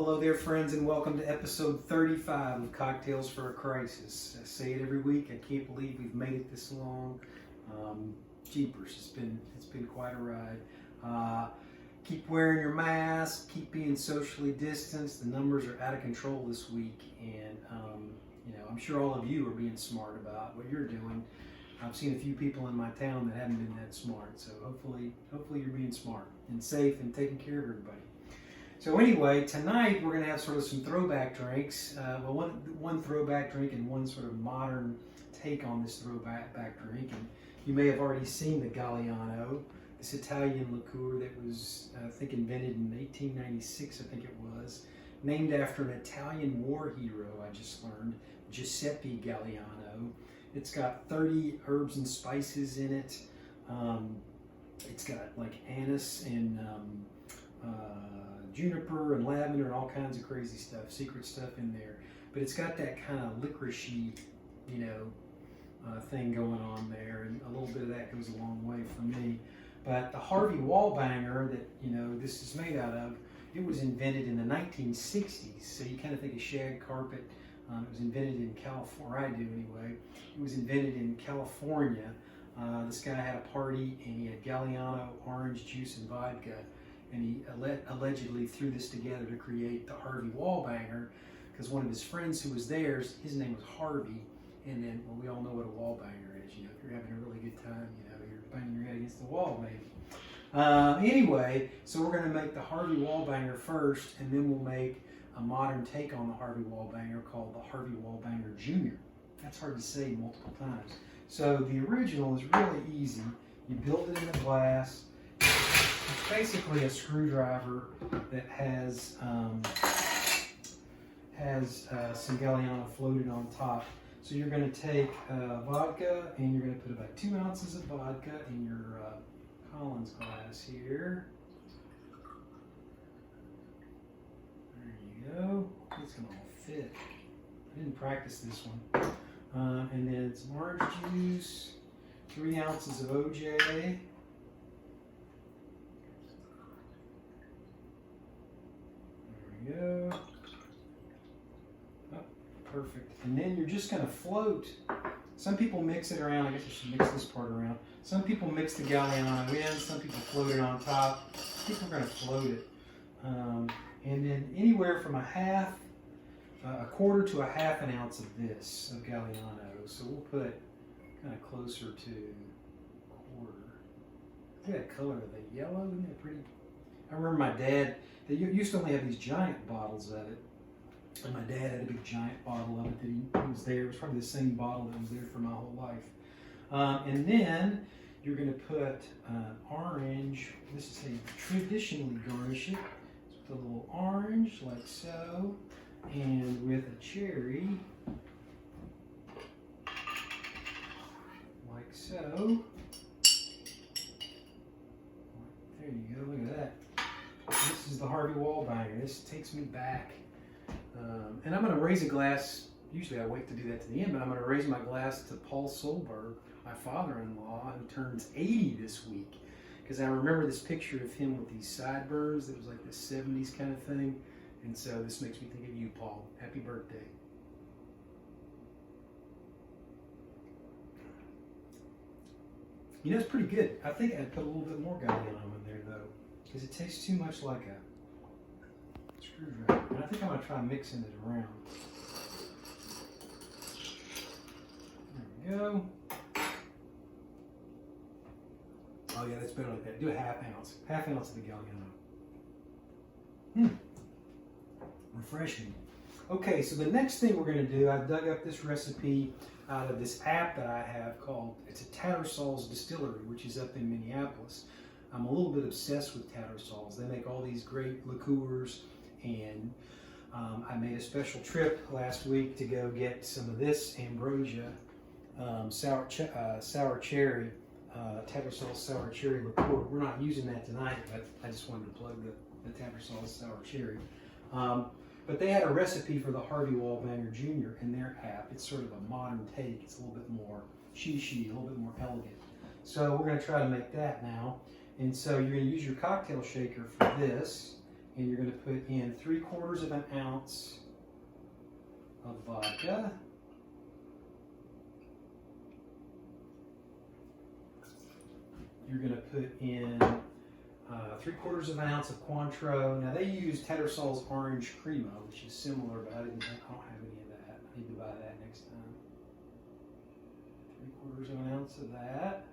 hello there, friends, and welcome to episode 35 of Cocktails for a Crisis. I say it every week. I can't believe we've made it this long. Jeepers, it's been quite a ride. Keep wearing your mask. Keep being socially distanced. The numbers are out of control this week, and I'm sure all of you are being smart about what you're doing. I've seen a few people in my town that haven't been that smart, so hopefully you're being smart and safe and taking care of everybody. So anyway, tonight we're going to have sort of some throwback drinks. One throwback drink and one sort of modern take on this throwback drink. And you may have already seen the Galliano, this Italian liqueur that was, I think, invented in 1896, I think it was, named after an Italian war hero, I just learned, Giuseppe Galliano. It's got 30 herbs and spices in it. It's got like anise and juniper and lavender and all kinds of crazy stuff, secret stuff in there. But it's got that kind of licorice-y, thing going on there, and a little bit of that goes a long way for me. But the Harvey Wallbanger that this is made out of, it was invented in the 1960s. So you kind of think of shag carpet. It was invented in California, I do anyway. It was invented in California. This guy had a party and he had Galliano, orange juice, and vodka. And he allegedly threw this together to create the Harvey Wallbanger, because one of his friends who was there, his name was Harvey, and then, well, we all know what a Wallbanger is. If you're having a really good time, you're banging your head against the wall, maybe. Anyway, so we're going to make the Harvey Wallbanger first, and then we'll make a modern take on the Harvey Wallbanger called the Harvey Wallbanger Jr. That's hard to say multiple times. So the original is really easy. You build it in the glass. It's basically a screwdriver that has some Galliano floated on top. So you're going to take vodka, and you're going to put about 2 ounces of vodka in your Collins glass here. There you go. It's going to all fit. I didn't practice this one. And then some orange juice, 3 ounces of OJ. Go. Oh, perfect. And then you're just going to float. Some people mix it around. I guess I should mix this part around. Some people mix the Galliano in. Some people float it on top. People are going to float it. And then anywhere from a quarter to a half an ounce of this, of Galliano. So we'll put kind of closer to a quarter. Look at that color of the yellow. Isn't that pretty? I remember my dad, they used to only have these giant bottles of it. And my dad had a big giant bottle of it that he was there. It was probably the same bottle that was there for my whole life. And then you're going to put orange. This is how you traditionally garnish it. So with a little orange, like so. And with a cherry, like so. There you go, look at that. This is the Harvey Wallbanger. This takes me back. And I'm going to raise a glass. Usually I wait to do that to the end, but I'm going to raise my glass to Paul Solberg, my father-in-law, who turns 80 this week. Because I remember this picture of him with these sideburns that was like the 70s kind of thing. And so this makes me think of you, Paul. Happy birthday. It's pretty good. I think I'd put a little bit more Galliano in there, though, because it tastes too much like a screwdriver. And I think I'm going to try mixing it around. There we go. Oh, yeah, that's better like that. Do a half ounce. Half ounce of the Galliano. Refreshing. Okay, so the next thing we're going to do, I dug up this recipe out of this app that I have called, it's a Tattersall's distillery, which is up in Minneapolis. I'm a little bit obsessed with Tattersall's. They make all these great liqueurs, and I made a special trip last week to go get some of this Ambrosia sour cherry, Tattersall sour cherry liqueur. We're not using that tonight, but I just wanted to plug the Tattersall sour cherry. But they had a recipe for the Harvey Wallbanger Jr. in their app. It's sort of a modern take. It's a little bit more she, a little bit more elegant. So we're going to try to make that now. And so you're going to use your cocktail shaker for this. And you're going to put in 3/4 of an ounce of vodka. You're going to put in 3/4 of an ounce of Cointreau. Now they use Tattersall's Orange Crema, which is similar, but I don't have any of that. I need to buy that next time. 3/4 of an ounce of that.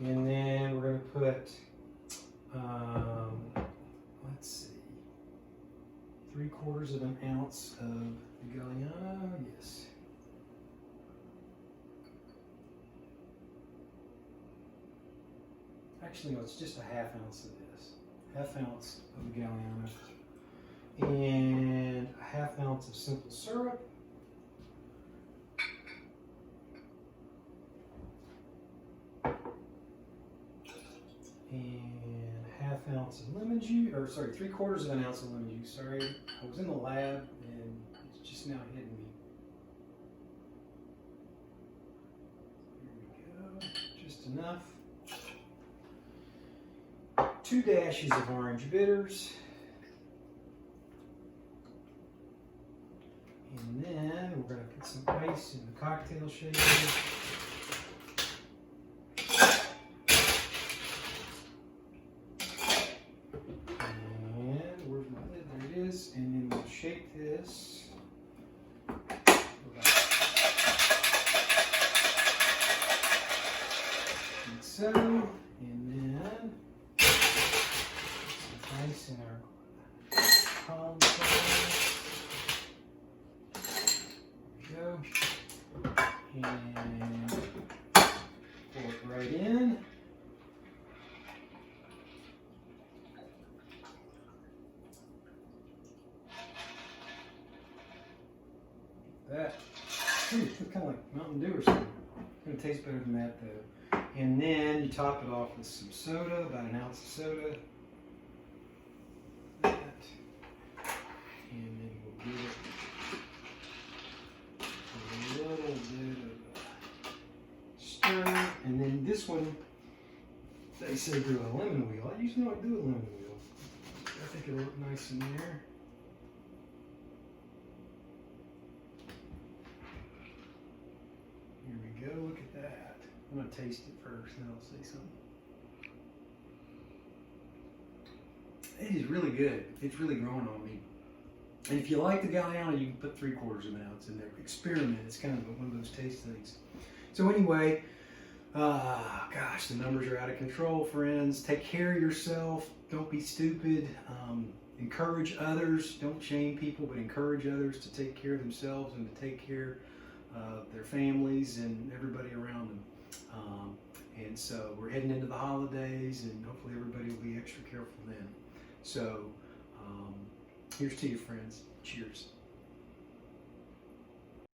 And then we're going to put, let's see, 3/4 of an ounce of Galliano, yes. Actually, no, it's just a 1/2 ounce of this. 1/2 ounce of Galliano. And a 1/2 ounce of simple syrup. And a 1/2 ounce of lemon juice, or sorry, 3/4 of an ounce of lemon juice. Sorry, I was in the lab and it's just now hitting me. Here we go, just enough. 2 dashes of orange bitters. And then we're going to put some ice in the cocktail shaker. And where's my lid? There it is. And then we'll shake this. Like so. And then some ice in our palm size. Go and pour it right in. That it's kind of like Mountain Dew or something. It's gonna taste better than that though. And then you top it off with some soda, about an ounce of soda. That. And then we'll give it a little bit of a stir, and then this one, they say do a lemon wheel. I usually don't do a lemon wheel. I think it'll look nice in there. Here we go, look at that. I'm going to taste it first, then I'll say something. It is really good. It's really growing on me. And if you like the Galliano, you can put 3/4 of an ounce in there. Experiment. It's kind of one of those taste things. So anyway, gosh, the numbers are out of control, friends. Take care of yourself. Don't be stupid. Encourage others. Don't shame people, but encourage others to take care of themselves and to take care of their families and everybody around them. And so we're heading into the holidays, and hopefully everybody will be extra careful then. So here's to you, friends. Cheers.